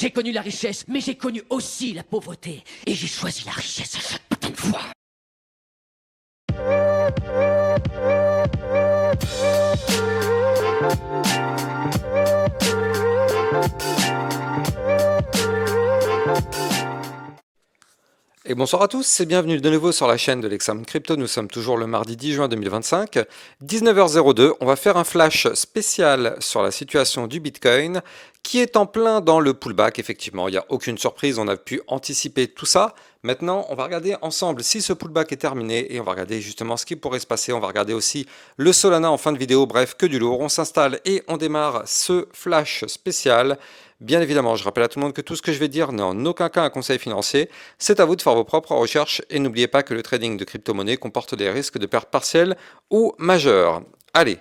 J'ai connu la richesse, mais j'ai connu aussi la pauvreté. Et j'ai choisi la richesse à chaque putain de fois. Et bonsoir à tous et bienvenue de nouveau sur la chaîne de l'Examen Crypto. Nous sommes toujours le mardi 10 juin 2025, 19h02. On va faire un flash spécial sur la situation du Bitcoin qui est en plein dans le pullback. Effectivement, il n'y a aucune surprise, on a pu anticiper tout ça. Maintenant, on va regarder ensemble si ce pullback est terminé et on va regarder justement ce qui pourrait se passer. On va regarder aussi le Solana en fin de vidéo. Bref, que du lourd. On s'installe et on démarre ce flash spécial. Bien évidemment, je rappelle à tout le monde que tout ce que je vais dire n'est en aucun cas un conseil financier. C'est à vous de faire vos propres recherches et n'oubliez pas que le trading de crypto-monnaie comporte des risques de perte partielle ou majeure. Allez,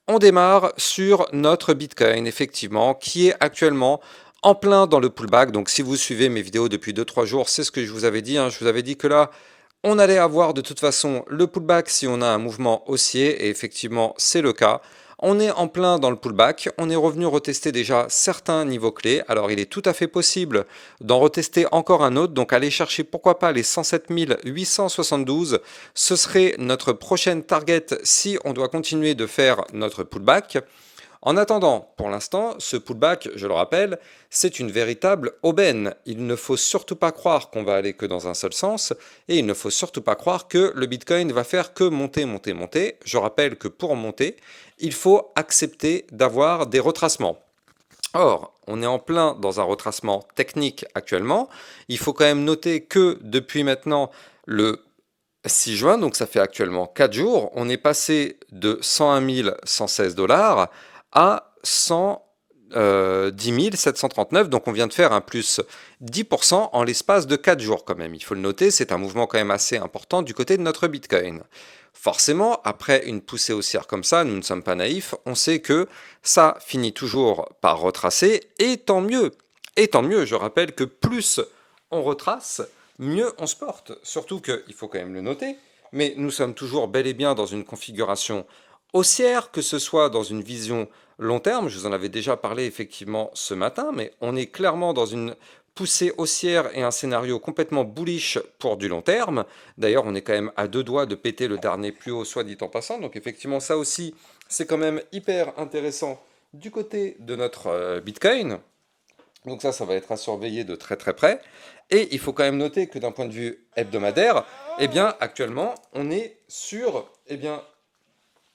on démarre sur notre Bitcoin, effectivement, qui est actuellement en plein dans le pullback. Donc si vous suivez mes vidéos depuis 2-3 jours, c'est ce que je vous avais dit. Je vous avais dit que là, on allait avoir de toute façon le pullback si on a un mouvement haussier. Et effectivement, c'est le cas. On est en plein dans le pullback, on est revenu retester déjà certains niveaux clés, alors il est tout à fait possible d'en retester encore un autre, donc aller chercher pourquoi pas les 107 872, ce serait notre prochaine target si on doit continuer de faire notre pullback. En attendant, pour l'instant, ce pullback, je le rappelle, c'est une véritable aubaine. Il ne faut surtout pas croire qu'on va aller que dans un seul sens, et il ne faut surtout pas croire que le Bitcoin va faire que monter, monter, monter. Je rappelle que pour monter, il faut accepter d'avoir des retracements. Or, on est en plein dans un retracement technique actuellement. Il faut quand même noter que depuis maintenant le 6 juin, donc ça fait actuellement 4 jours, on est passé de 101 116 dollars à 110 739, donc on vient de faire un plus 10% en l'espace de 4 jours quand même. Il faut le noter, c'est un mouvement quand même assez important du côté de notre Bitcoin. Forcément, après une poussée haussière comme ça, nous ne sommes pas naïfs, on sait que ça finit toujours par retracer, et tant mieux. Et tant mieux, je rappelle que plus on retrace, mieux on se porte. Surtout qu'il faut quand même le noter, mais nous sommes toujours bel et bien dans une configuration haussière, que ce soit dans une vision long terme, je vous en avais déjà parlé effectivement ce matin, mais on est clairement dans une poussée haussière et un scénario complètement bullish pour du long terme. D'ailleurs, on est quand même à 2 doigts de péter le dernier plus haut, soit dit en passant, donc effectivement ça aussi, c'est quand même hyper intéressant du côté de notre Bitcoin. Donc ça va être à surveiller de très très près. Et il faut quand même noter que d'un point de vue hebdomadaire, eh bien actuellement, on est sur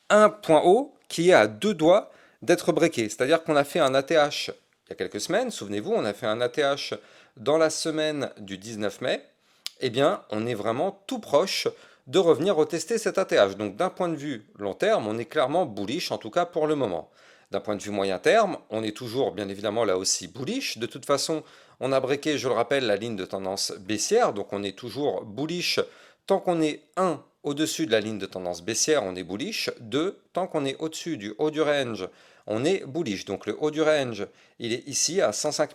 un point haut qui est à 2 doigts d'être breaké. C'est-à-dire qu'on a fait un ATH il y a quelques semaines, souvenez-vous, on a fait un ATH dans la semaine du 19 mai. Eh bien, on est vraiment tout proche de revenir retester cet ATH. Donc d'un point de vue long terme, on est clairement bullish, en tout cas pour le moment. D'un point de vue moyen terme, on est toujours bien évidemment là aussi bullish. De toute façon, on a breaké, je le rappelle, la ligne de tendance baissière, donc on est toujours bullish tant qu'on est 1 au-dessus de la ligne de tendance baissière, on est bullish. 2, tant qu'on est au-dessus du haut du range, on est bullish. Donc le haut du range, il est ici à 105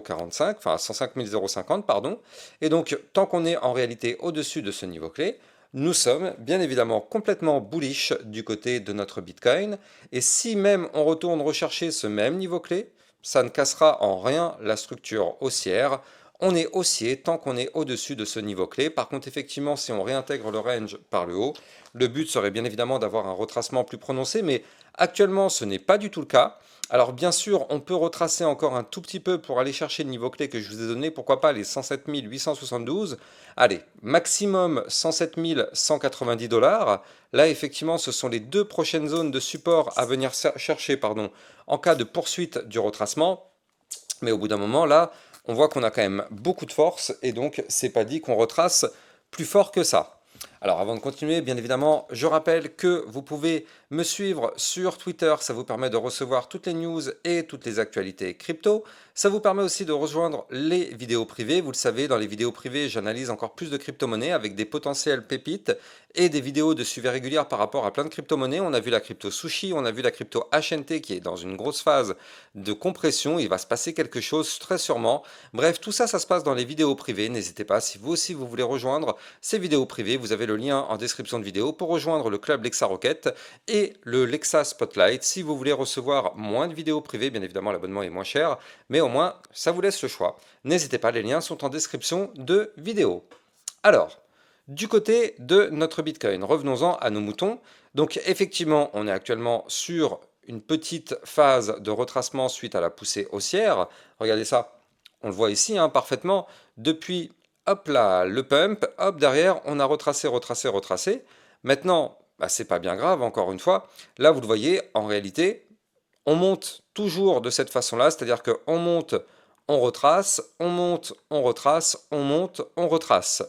045, enfin à 105 050, pardon. Et donc tant qu'on est en réalité au-dessus de ce niveau clé, nous sommes bien évidemment complètement bullish du côté de notre Bitcoin. Et si même on retourne rechercher ce même niveau clé, ça ne cassera en rien la structure haussière. On est haussier tant qu'on est au-dessus de ce niveau clé. Par contre, effectivement, si on réintègre le range par le haut, le but serait bien évidemment d'avoir un retracement plus prononcé, mais actuellement, ce n'est pas du tout le cas. Alors bien sûr, on peut retracer encore un tout petit peu pour aller chercher le niveau clé que je vous ai donné, pourquoi pas les 107 872. Allez, maximum 107 190 dollars. Là, effectivement, ce sont les 2 prochaines zones de support à venir chercher en cas de poursuite du retracement. Mais au bout d'un moment, là, on voit qu'on a quand même beaucoup de force et donc c'est pas dit qu'on retrace plus fort que ça. Alors avant de continuer, bien évidemment, je rappelle que vous pouvez me suivre sur Twitter, ça vous permet de recevoir toutes les news et toutes les actualités crypto. Ça vous permet aussi de rejoindre les vidéos privées. Vous le savez, dans les vidéos privées, j'analyse encore plus de crypto-monnaies avec des potentielles pépites et des vidéos de suivi régulier par rapport à plein de crypto-monnaies. On a vu la crypto Sushi, on a vu la crypto HNT qui est dans une grosse phase de compression. Il va se passer quelque chose très sûrement. Bref, tout ça, ça se passe dans les vidéos privées. N'hésitez pas, si vous aussi vous voulez rejoindre ces vidéos privées, vous avez le le lien en description de vidéo pour rejoindre le club Lexa Rocket et le Lexa Spotlight si vous voulez recevoir moins de vidéos privées. Bien évidemment, l'abonnement est moins cher, mais au moins, ça vous laisse le choix. N'hésitez pas, les liens sont en description de vidéo. Alors, du côté de notre Bitcoin, revenons-en à nos moutons. Donc effectivement, on est actuellement sur une petite phase de retracement suite à la poussée haussière. Regardez ça, on le voit ici parfaitement. Depuis, hop là, le pump, hop derrière, on a retracé, retracé, retracé. Maintenant, c'est pas bien grave, encore une fois. Là, vous le voyez, en réalité, on monte toujours de cette façon-là, c'est-à-dire qu'on monte, on retrace, on monte, on retrace, on monte, on retrace.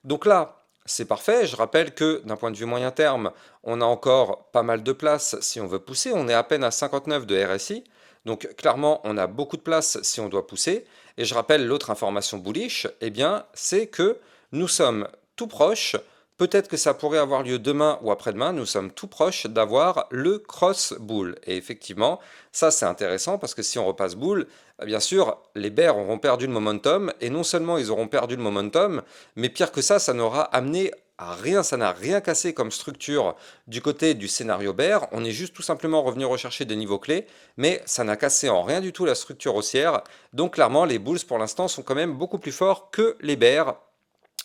Donc là, c'est parfait. Je rappelle que d'un point de vue moyen terme, on a encore pas mal de place si on veut pousser. On est à peine à 59 de RSI. Donc clairement, on a beaucoup de place si on doit pousser. Et je rappelle l'autre information bullish, eh bien, c'est que nous sommes tout proches. Peut-être que ça pourrait avoir lieu demain ou après-demain. Nous sommes tout proches d'avoir le cross bull. Et effectivement, ça c'est intéressant parce que si on repasse bull, bien sûr, les bears auront perdu le momentum. Et non seulement ils auront perdu le momentum, mais pire que ça n'aura amené à rien, ça n'a rien cassé comme structure du côté du scénario bear. On est juste tout simplement revenu rechercher des niveaux clés, mais ça n'a cassé en rien du tout la structure haussière. Donc clairement, les bulls pour l'instant sont quand même beaucoup plus forts que les bears.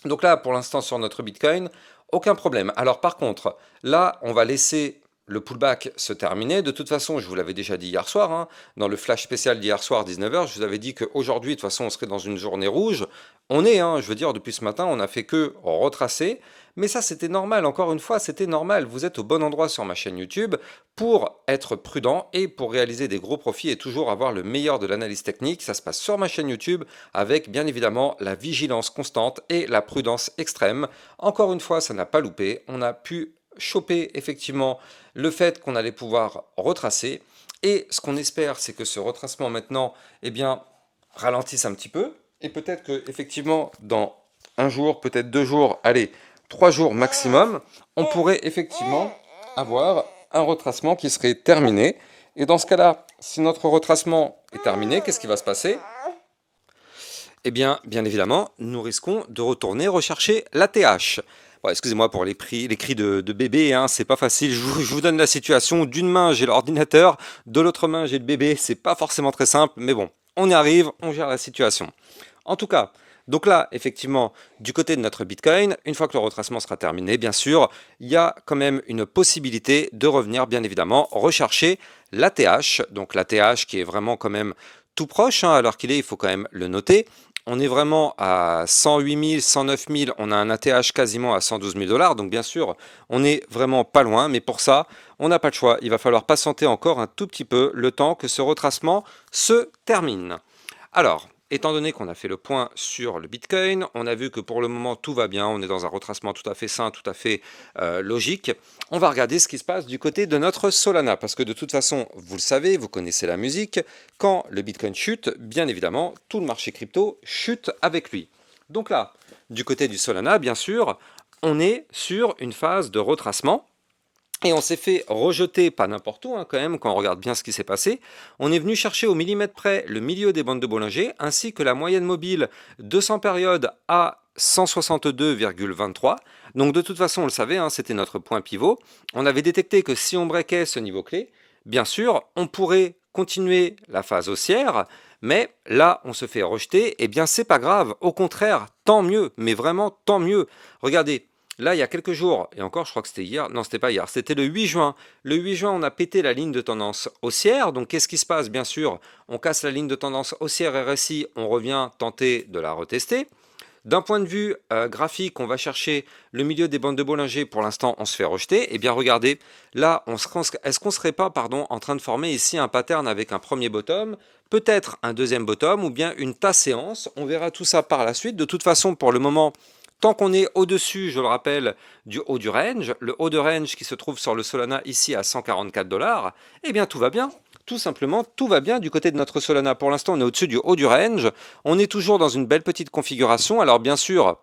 Donc là, pour l'instant, sur notre Bitcoin, aucun problème. Alors par contre, là, on va laisser le pullback se terminer. De toute façon, je vous l'avais déjà dit hier soir, dans le flash spécial d'hier soir, 19h, je vous avais dit qu'aujourd'hui, de toute façon, on serait dans une journée rouge. On est, je veux dire, depuis ce matin, on n'a fait que retracer. Mais ça, c'était normal. Encore une fois, c'était normal. Vous êtes au bon endroit sur ma chaîne YouTube pour être prudent et pour réaliser des gros profits et toujours avoir le meilleur de l'analyse technique. Ça se passe sur ma chaîne YouTube avec, bien évidemment, la vigilance constante et la prudence extrême. Encore une fois, ça n'a pas loupé. On a pu choper effectivement le fait qu'on allait pouvoir retracer. Et ce qu'on espère, c'est que ce retracement maintenant, ralentisse un petit peu. Et peut-être que effectivement, dans un jour, peut-être 2 jours, allez, 3 jours maximum, on pourrait effectivement avoir un retracement qui serait terminé. Et dans ce cas-là, si notre retracement est terminé, qu'est-ce qui va se passer? Eh bien, bien évidemment, nous risquons de retourner rechercher l'ATH. Bon, excusez-moi pour les cris de bébé, c'est pas facile. Je vous donne la situation. D'une main, j'ai l'ordinateur, de l'autre main, j'ai le bébé. C'est pas forcément très simple, mais bon, on y arrive, on gère la situation. En tout cas, donc là, effectivement, du côté de notre Bitcoin, une fois que le retracement sera terminé, bien sûr, il y a quand même une possibilité de revenir, bien évidemment, rechercher l'ATH. Donc l'ATH qui est vraiment quand même tout proche, alors qu'il est, il faut quand même le noter. On est vraiment à 108 000, 109 000, on a un ATH quasiment à 112 000 $. Donc bien sûr, on est vraiment pas loin, mais pour ça, on n'a pas le choix. Il va falloir patienter encore un tout petit peu le temps que ce retracement se termine. Alors, étant donné qu'on a fait le point sur le Bitcoin, on a vu que pour le moment tout va bien, on est dans un retracement tout à fait sain, tout à fait logique. On va regarder ce qui se passe du côté de notre Solana, parce que de toute façon, vous le savez, vous connaissez la musique, quand le Bitcoin chute, bien évidemment, tout le marché crypto chute avec lui. Donc là, du côté du Solana, bien sûr, on est sur une phase de retracement. Et on s'est fait rejeter, pas n'importe où quand même, quand on regarde bien ce qui s'est passé. On est venu chercher au millimètre près le milieu des bandes de Bollinger, ainsi que la moyenne mobile 200 périodes à 162,23. Donc de toute façon, on le savait, c'était notre point pivot. On avait détecté que si on breakait ce niveau clé, bien sûr, on pourrait continuer la phase haussière, mais là, on se fait rejeter, et bien c'est pas grave. Au contraire, tant mieux, mais vraiment tant mieux. Regardez. Là, il y a quelques jours, et encore, je crois que c'était hier, non, c'était pas hier, c'était le 8 juin. Le 8 juin, on a pété la ligne de tendance haussière. Donc, qu'est-ce qui se passe? Bien sûr, on casse la ligne de tendance haussière RSI, on revient tenter de la retester. D'un point de vue graphique, on va chercher le milieu des bandes de Bollinger. Pour l'instant, on se fait rejeter. Eh bien, regardez, là, est-ce qu'on ne serait pas, en train de former ici un pattern avec un premier bottom, peut-être un deuxième bottom, ou bien une tasse séance? On verra tout ça par la suite. De toute façon, pour le moment, tant qu'on est au-dessus, je le rappelle, du haut du range, le haut de range qui se trouve sur le Solana ici à 144 $, eh bien tout va bien. Tout simplement, tout va bien du côté de notre Solana. Pour l'instant, on est au-dessus du haut du range. On est toujours dans une belle petite configuration. Alors bien sûr,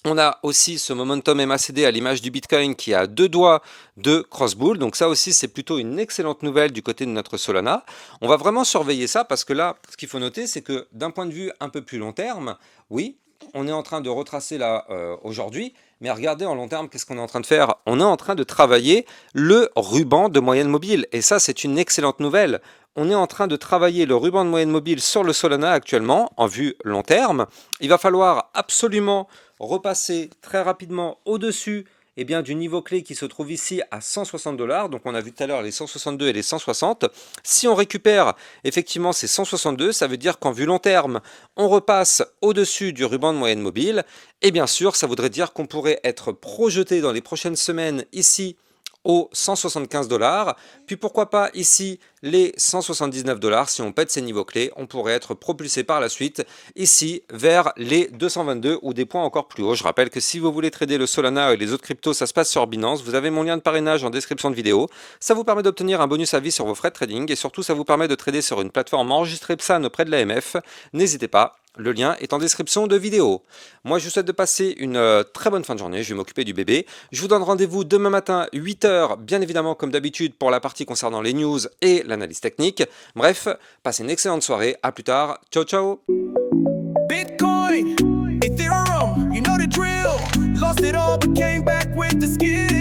on a aussi ce momentum MACD à l'image du Bitcoin qui a 2 doigts de cross-bull. Donc ça aussi, c'est plutôt une excellente nouvelle du côté de notre Solana. On va vraiment surveiller ça parce que là, ce qu'il faut noter, c'est que d'un point de vue un peu plus long terme, oui, on est en train de retracer là aujourd'hui, mais regardez en long terme, qu'est-ce qu'on est en train de faire? On est en train de travailler le ruban de moyenne mobile, et ça c'est une excellente nouvelle. On est en train de travailler le ruban de moyenne mobile sur le Solana actuellement, en vue long terme. Il va falloir absolument repasser très rapidement au-dessus eh bien, du niveau clé qui se trouve ici à 160 $. Donc on a vu tout à l'heure les 162 et les 160. Si on récupère effectivement ces 162, ça veut dire qu'en vue long terme, on repasse au-dessus du ruban de moyenne mobile. Et bien sûr, ça voudrait dire qu'on pourrait être projeté dans les prochaines semaines ici aux 175 $, puis pourquoi pas ici les 179 $. Si on pète ces niveaux clés, on pourrait être propulsé par la suite ici vers les 222 ou des points encore plus hauts. Je rappelle que si vous voulez trader le Solana et les autres cryptos, ça se passe sur Binance. Vous avez mon lien de parrainage en description de vidéo. Ça vous permet d'obtenir un bonus à vie sur vos frais de trading et surtout ça vous permet de trader sur une plateforme enregistrée PSAN auprès de l'AMF. N'hésitez pas. Le lien est en description de vidéo. Moi, je vous souhaite de passer une très bonne fin de journée. Je vais m'occuper du bébé. Je vous donne rendez-vous demain matin, 8 h, bien évidemment, comme d'habitude, pour la partie concernant les news et l'analyse technique. Bref, passez une excellente soirée. À plus tard. Ciao, ciao. Bitcoin, Ethereum, you know the drill. Lost it all, but came back with the skill.